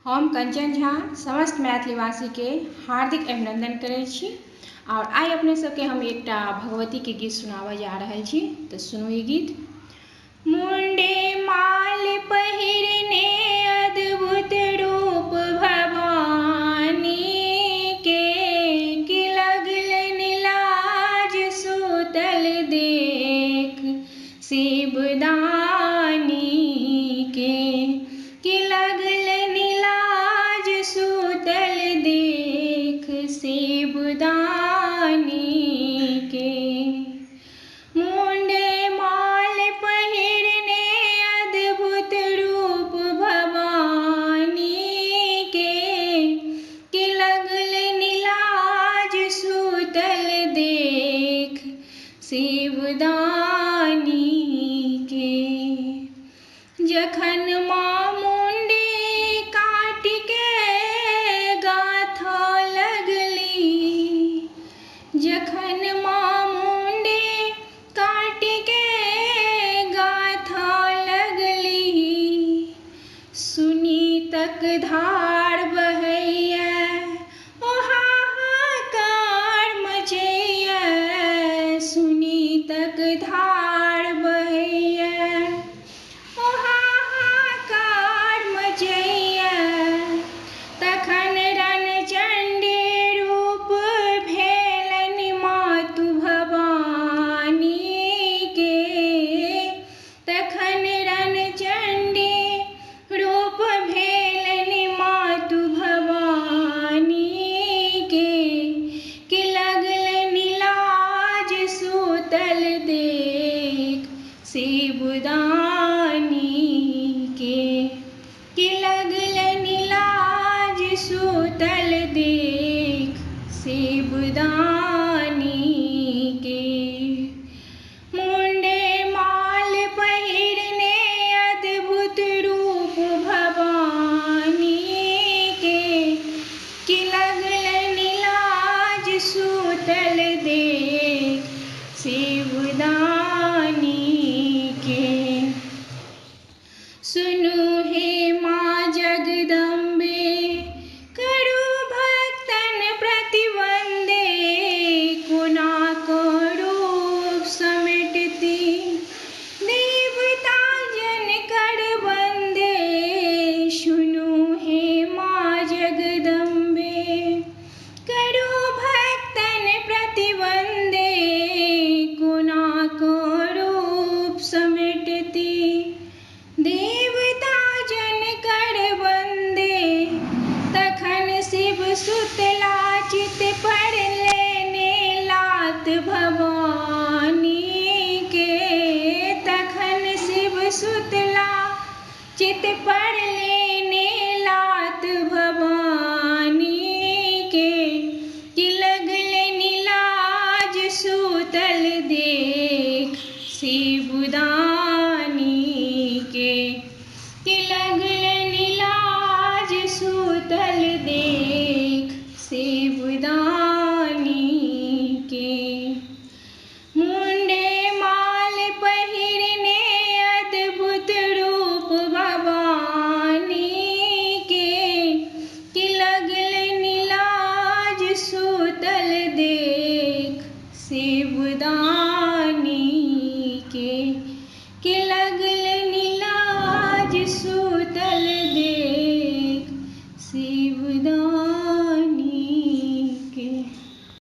हम कंचन झा समस्त मैथिलीवासी के हार्दिक अभिनंदन करै छी और आइ अपने सबके हम एकटा भगवती के गीत सुनाबऽ जा रहल छी। तो सुनू ई गीत। मुंडे माल पहिरने अद्भुत रूप भवानी के, कि लगलन लाज सुतल देख शिवदानी के, कि लगलन लाज सुतल देख शिवदानी के। मुंडे माल पहिरने अद्भुत रूप भवानी के, कि लगलन लाज सुतल देख शिवदानी के। जखन माँ मुंडी काट के गाथऽ लगली, जखन माँ मुंडी काट के गाथऽ लगली, सुनी तक धार बहैया ओ हाहाकार मचैया, सुनी तक धार बहैया ओ हाहाकार मचैया। तखन रणचंडी रूप भेलनि मातु भवानी के, तखन रणचंडी रूप भेलनि मातु भवानी के, कि लगलनि लाज सुतल देख शिवदानी के, कि लगलनि लाज सुतल देख शिवदानी के। मुंडे माल पहिरने अद्भुत रूप भवानी के, कि लगलनि लाज सुतल देख शिवदानी के। सुनु हे माँ जगदम्बे, करु भक्तन प्रतिवंदे, कोना करू समेटती देवता जन कर बंदे। सुनु हे माँ जगदम्बे, करु भक्तन प्रतिवंदे, कोना करू समेटती देवता जन कर बंदे। तखन शिव सुतला चित पर लेने लात भवानी के, तखन शिव सुतला चित पर लेने लात भवानी के, कि लगलनि लाज सुतल देख शिवदानी के, कि लगलनि लाज सुतल देख शिवदानी के। मुंडे माल पहिरने अद्भुत रूप भवानी के, कि लगलनि लाज सुतल देख शिवदानी के, कि लगलनि लाज सुतल देख शिवदानी।